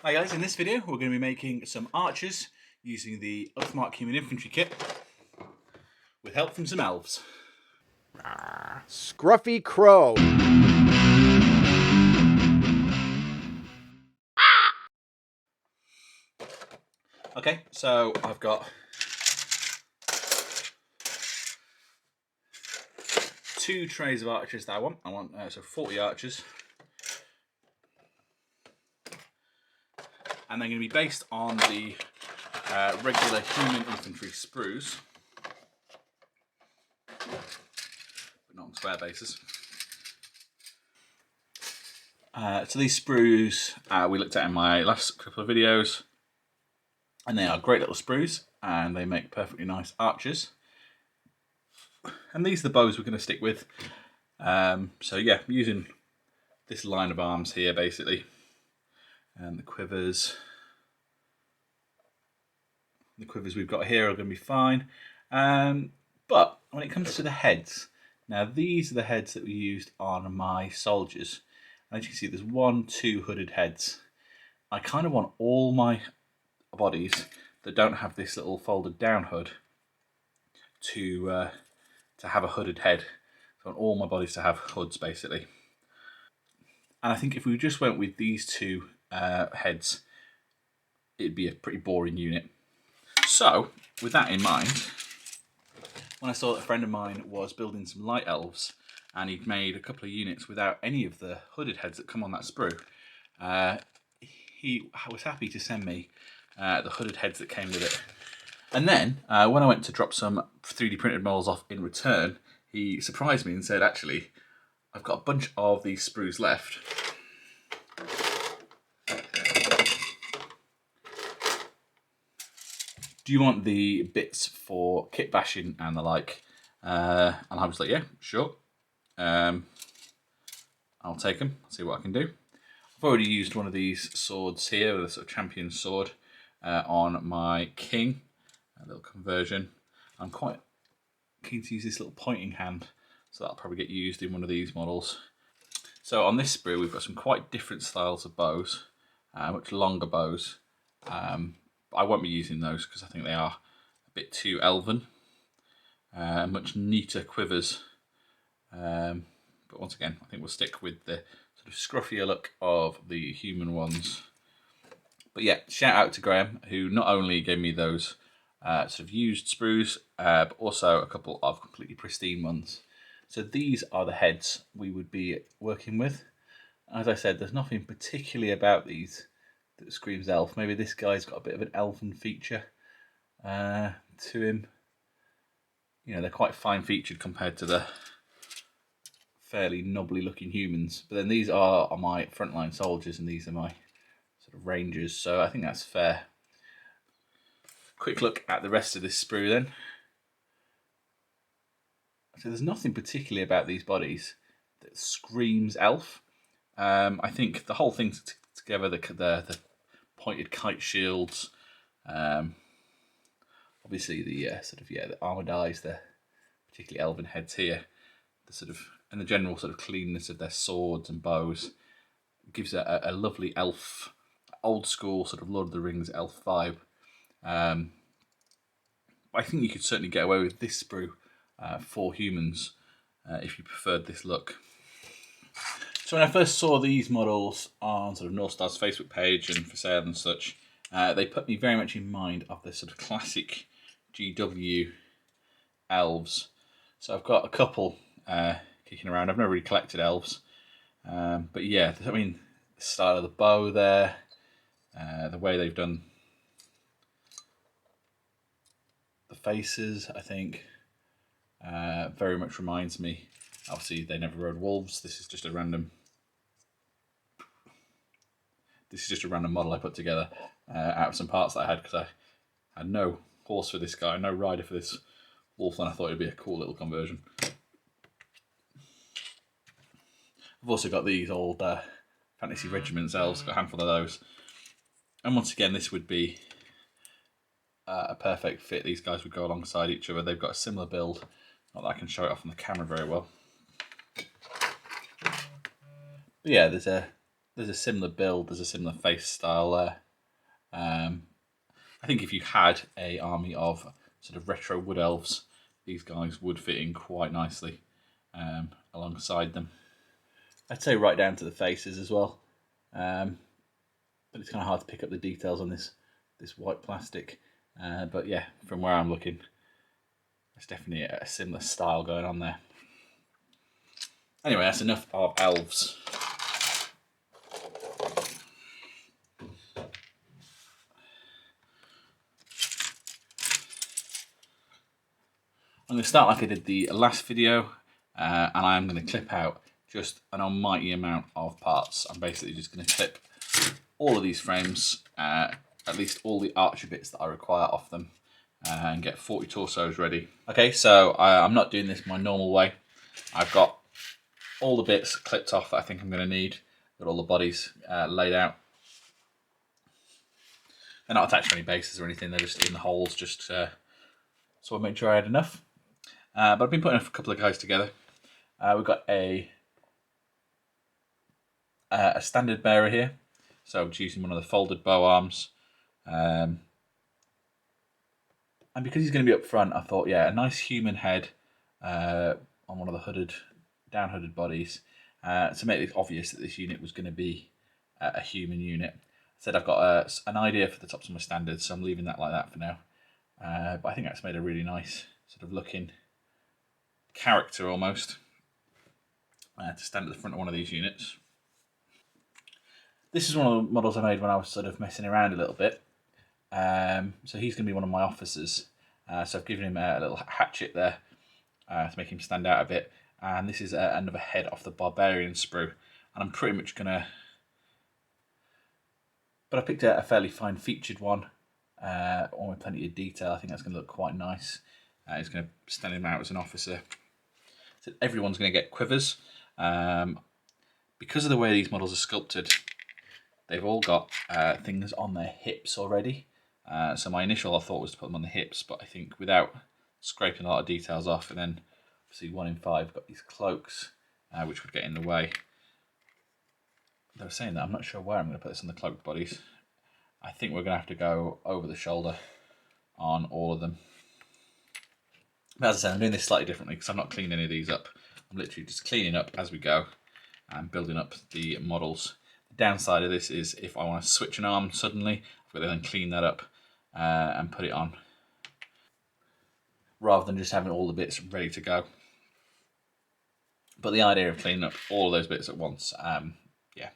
Hi guys, in this video we're going to be making some archers using the Oathmark human infantry kit with help from some elves. Scruffy Crow. Okay, so I've got 2 trays of archers that I want. So 40 archers. And they're going to be based on the regular human infantry sprues, but not on square bases. So these sprues we looked at in my last couple of videos, and they are great little sprues, and they make perfectly nice archers. And these are the bows we're going to stick with. So yeah, using this line of arms here basically, and the quivers. The quivers we've got here are going to be fine. But when it comes to the heads, now these are the heads that we used on my soldiers. And as you can see, there's 1, 2 hooded heads. I kind of want all my bodies that don't have this little folded down hood to have a hooded head. So I want all my bodies to have hoods basically. And I think if we just went with these 2 heads, it'd be a pretty boring unit. So, with that in mind, when I saw that a friend of mine was building some light elves, and he'd made a couple of units without any of the hooded heads that come on that sprue, he was happy to send me the hooded heads that came with it. And then, when I went to drop some 3D printed models off in return, he surprised me and said, actually, I've got a bunch of these sprues left. Do you want the bits for kit bashing and the like? And I was like, yeah, sure. I'll take them, see what I can do. I've already used one of these swords here, with a sort of champion sword, on my king, a little conversion. I'm quite keen to use this little pointing hand, so that'll probably get used in one of these models. So on this sprue, we've got some quite different styles of bows, much longer bows. I won't be using those because I think they are a bit too elven. Much neater quivers. But once again, I think we'll stick with the sort of scruffier look of the human ones. But yeah, shout out to Graham, who not only gave me those sort of used sprues, but also a couple of completely pristine ones. So these are the heads we would be working with. As I said, there's nothing particularly about these that screams elf. Maybe this guy's got a bit of an elven feature to him. You know, they're quite fine featured compared to the fairly knobbly looking humans. But then these are my frontline soldiers and these are my sort of rangers. So I think that's fair. Quick look at the rest of this sprue then. So there's nothing particularly about these bodies that screams elf. I think the whole thing together, the pointed kite shields, obviously the the armoured eyes, the particularly elven heads here, the sort of and the general sort of cleanness of their swords and bows gives a lovely elf, old school sort of Lord of the Rings elf vibe. I think you could certainly get away with this sprue for humans if you preferred this look. So when I first saw these models on sort of North Star's Facebook page and for sale and such, they put me very much in mind of the sort of classic GW elves. So I've got a couple kicking around. I've never really collected elves, but yeah, I mean, the style of the bow there, the way they've done the faces, I think, very much reminds me. Obviously, they never rode wolves. This is just a random model I put together out of some parts that I had because I had no horse for this guy, no rider for this wolf, and I thought it'd be a cool little conversion. I've also got these old fantasy regiments elves, got a handful of those. And once again, this would be a perfect fit. These guys would go alongside each other. They've got a similar build. Not that I can show it off on the camera very well. But yeah, there's a there's a similar build, there's a similar face style there. I think if you had a army of sort of retro wood elves, these guys would fit in quite nicely alongside them. I'd say right down to the faces as well, but it's kind of hard to pick up the details on this white plastic. But yeah, from where I'm looking, there's definitely a similar style going on there. Anyway, that's enough of elves. I'm going to start like I did the last video, and I'm going to clip out just an almighty amount of parts. I'm basically just going to clip all of these frames, at least all the archer bits that I require off them, and get 40 torsos ready. Okay, so I'm not doing this my normal way. I've got all the bits clipped off that I think I'm going to need. Got all the bodies laid out. They're not attached to any bases or anything, they're just in the holes, just so I made sure I had enough. But I've been putting a couple of guys together. We've got a standard bearer here, so I'm using one of the folded bow arms. And because he's going to be up front, I thought, yeah, a nice human head on one of the down hooded bodies to make it obvious that this unit was going to be a human unit. I said I've got an idea for the tops of my standards, so I'm leaving that like that for now. But I think that's made a really nice sort of looking character almost to stand at the front of one of these units. This is one of the models I made when I was sort of messing around a little bit. So he's going to be one of my officers. So I've given him a little hatchet there to make him stand out a bit. And this is another head off the barbarian sprue. And I'm pretty much going to... But I picked a fairly fine featured one, one with plenty of detail. I think that's going to look quite nice. He's going to stand him out as an officer. So everyone's going to get quivers. Because of the way these models are sculpted, they've all got things on their hips already. So my initial thought was to put them on the hips, but I think without scraping a lot of details off, and then obviously 1 in 5 got these cloaks, which would get in the way. They were saying that, I'm not sure where I'm going to put this on the cloaked bodies. I think we're going to have to go over the shoulder on all of them. But as I said, I'm doing this slightly differently because I'm not cleaning any of these up. I'm literally just cleaning up as we go and building up the models. The downside of this is if I want to switch an arm suddenly, I've got to then clean that up and put it on, rather than just having all the bits ready to go. But the idea of cleaning up all those bits at once, yeah,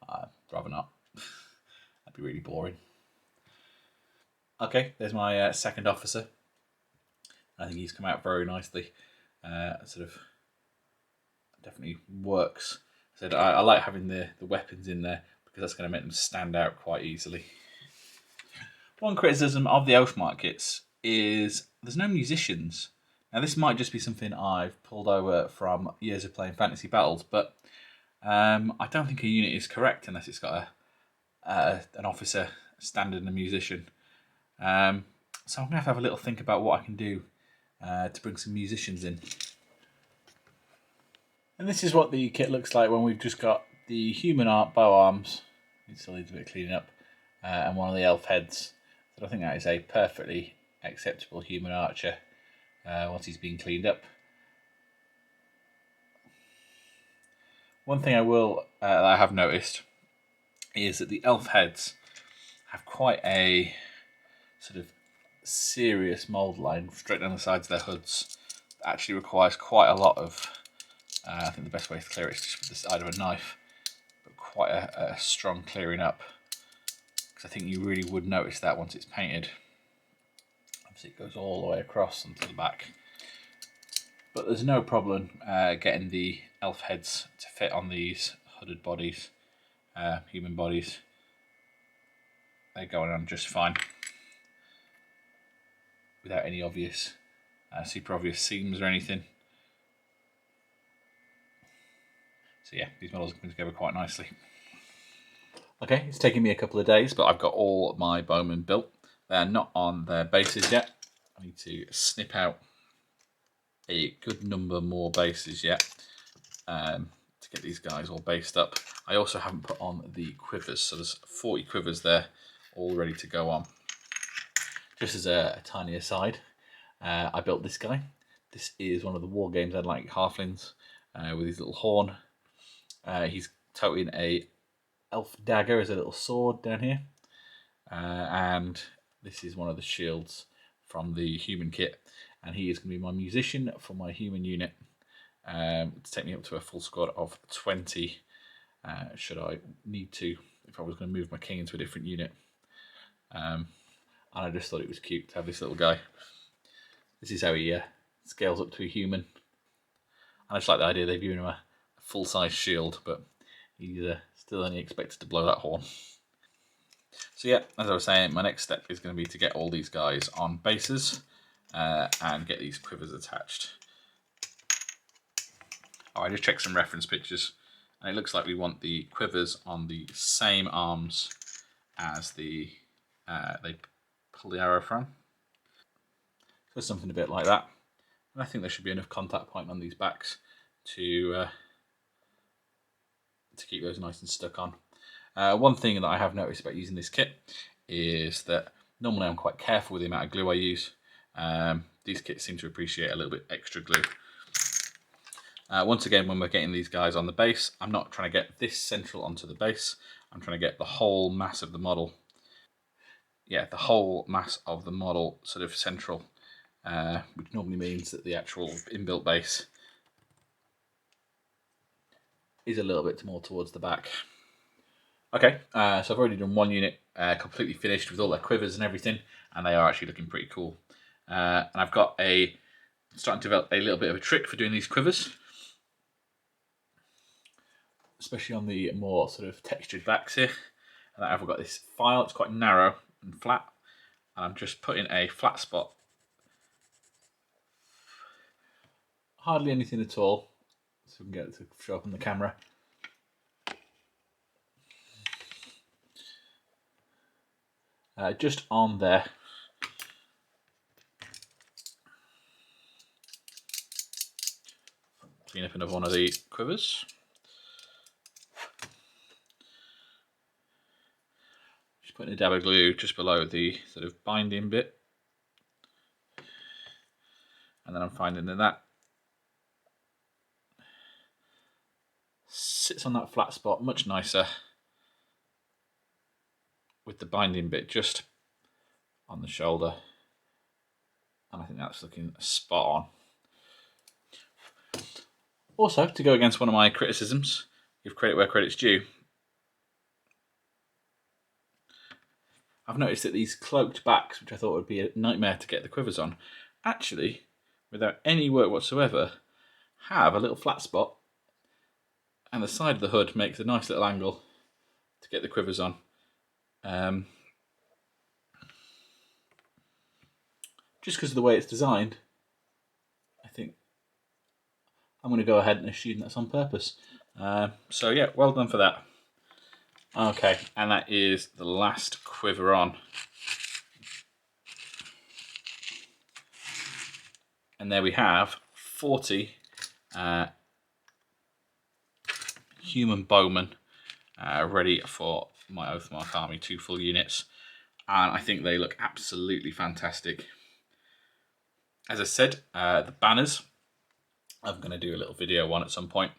I'd rather not. That'd be really boring. Okay, there's my second officer. I think he's come out very nicely. Sort of definitely works. So I like having the weapons in there because that's going to make them stand out quite easily. One criticism of the Oathmark kits is there's no musicians. Now this might just be something I've pulled over from years of playing fantasy battles, but I don't think a unit is correct unless it's got an officer, a standard, and a musician. So I'm going to have a little think about what I can do to bring some musicians in. And this is what the kit looks like when we've just got the human bow arms. It still needs a bit of cleaning up, and one of the elf heads. So I think that is a perfectly acceptable human archer once he's been cleaned up. One thing I have noticed is that the elf heads have quite a sort of serious mould line straight down the sides of their hoods. That actually requires quite a lot of, I think the best way to clear it is just with the side of a knife, but quite a strong clearing up, because I think you really would notice that once it's painted. Obviously it goes all the way across onto the back. But there's no problem getting the elf heads to fit on these hooded bodies, human bodies. They're going on just fine, without any obvious, super obvious seams or anything. So yeah, these models are coming together quite nicely. Okay, it's taken me a couple of days, but I've got all my bowmen built. They're not on their bases yet. I need to snip out a good number more bases yet to get these guys all based up. I also haven't put on the quivers, so there's 40 quivers there, all ready to go on. Just as a tiny aside, I built this guy. This is one of the war games I like, halflings, with his little horn. He's toting a elf dagger as a little sword down here, and this is one of the shields from the human kit, and he is going to be my musician for my human unit, to take me up to a full squad of 20, should I need to, if I was going to move my king into a different unit. And I just thought it was cute to have this little guy. This is how he scales up to a human. I just like the idea they've given him a full-size shield, but he's still only expected to blow that horn. So yeah, as I was saying, my next step is going to be to get all these guys on bases and get these quivers attached. Oh, I just checked some reference pictures, and it looks like we want the quivers on the same arms as the they pull the arrow from. So something a bit like that. And I think there should be enough contact point on these backs to keep those nice and stuck on. One thing that I have noticed about using this kit is that normally I'm quite careful with the amount of glue I use. These kits seem to appreciate a little bit extra glue. Once again, when we're getting these guys on the base, I'm not trying to get this central onto the base. I'm trying to get the whole mass of the model. Yeah, the whole mass of the model sort of central, which normally means that the actual inbuilt base is a little bit more towards the back. Okay, so I've already done one unit completely finished with all their quivers and everything, and they are actually looking pretty cool. And I've got starting to develop a little bit of a trick for doing these quivers, especially on the more sort of textured backs here. And I've got this file, it's quite narrow and flat, and I'm just putting a flat spot, hardly anything at all, so we can get it to show up on the camera. Just on there. Clean up another one of the quivers. Just putting a dab of glue just below the sort of binding bit. And then I'm finding that sits on that flat spot much nicer, with the binding bit just on the shoulder, and I think that's looking spot on. Also, to go against one of my criticisms, give credit where credit's due, I've noticed that these cloaked backs, which I thought would be a nightmare to get the quivers on, actually, without any work whatsoever, have a little flat spot, and the side of the hood makes a nice little angle to get the quivers on. Just because of the way it's designed, I think I'm going to go ahead and assume that's on purpose. So yeah, well done for that. Okay, and that is the last quiver on. And there we have 40 human bowmen ready for my Oathmark army, 2 full units. And I think they look absolutely fantastic. As I said, the banners, I'm going to do a little video on at some point.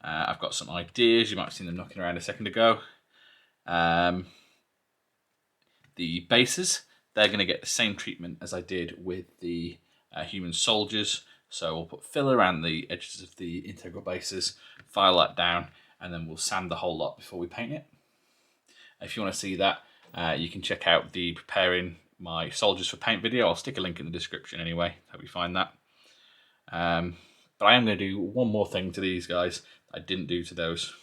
I've got some ideas. You might have seen them knocking around a second ago. The bases, they're going to get the same treatment as I did with the human soldiers. So we'll put filler around the edges of the integral bases, file that down, and then we'll sand the whole lot before we paint it. If you want to see that, you can check out the preparing my soldiers for paint video. I'll stick a link in the description anyway, hope you find that. But I am going to do one more thing to these guys that I didn't do to those.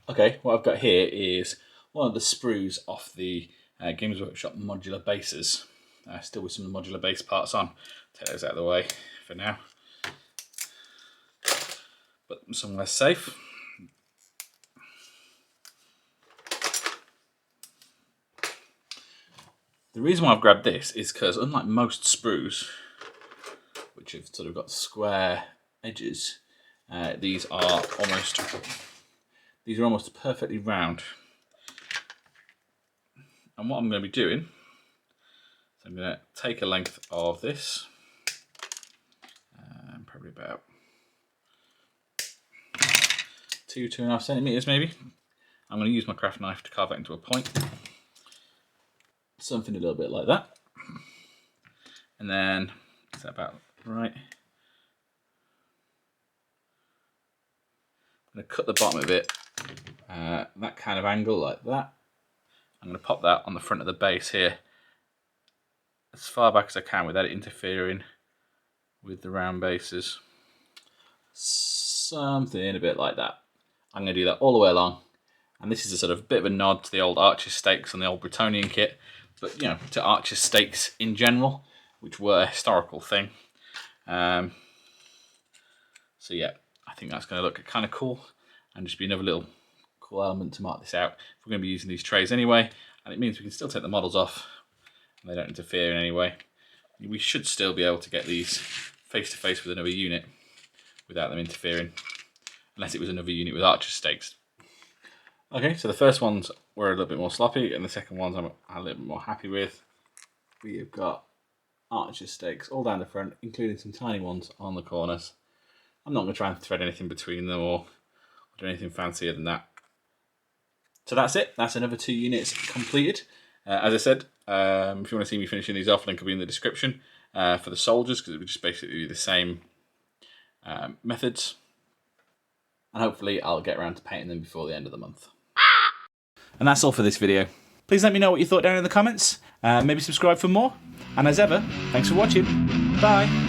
Okay, what I've got here is one of the sprues off the Games Workshop modular bases. Still with some of the modular base parts on. Take those out of the way for now. Put them somewhere safe. The reason why I've grabbed this is because unlike most sprues, which have sort of got square edges, These are almost perfectly round. And what I'm going to be doing, so I'm going to take a length of this, probably about 2.5 centimeters maybe. I'm going to use my craft knife to carve it into a point. Something a little bit like that. And then, is that about right? I'm going to cut the bottom of it, that kind of angle like that. I'm going to pop that on the front of the base here, as far back as I can without it interfering with the round bases. Something a bit like that. I'm going to do that all the way along. And this is a sort of bit of a nod to the old Archer stakes and the old Bretonian kit, but you know, to Archer stakes in general, which were a historical thing. So yeah, I think that's going to look kind of cool, and just be another little cool element to mark this out. We're going to be using these trays anyway, and it means we can still take the models off, and they don't interfere in any way. We should still be able to get these face to face with another unit without them interfering, unless it was another unit with Archer stakes. Okay, so the first ones were a little bit more sloppy, and the second ones I'm a little bit more happy with. We have got Archer stakes all down the front, including some tiny ones on the corners. I'm not going to try and thread anything between them or do anything fancier than that. So that's it. That's another 2 units completed. As I said, if you want to see me finishing these off, link will be in the description for the soldiers, because it would just basically be the same methods. And hopefully I'll get around to painting them before the end of the month. And that's all for this video. Please let me know what you thought down in the comments. Maybe subscribe for more. And as ever, thanks for watching. Bye.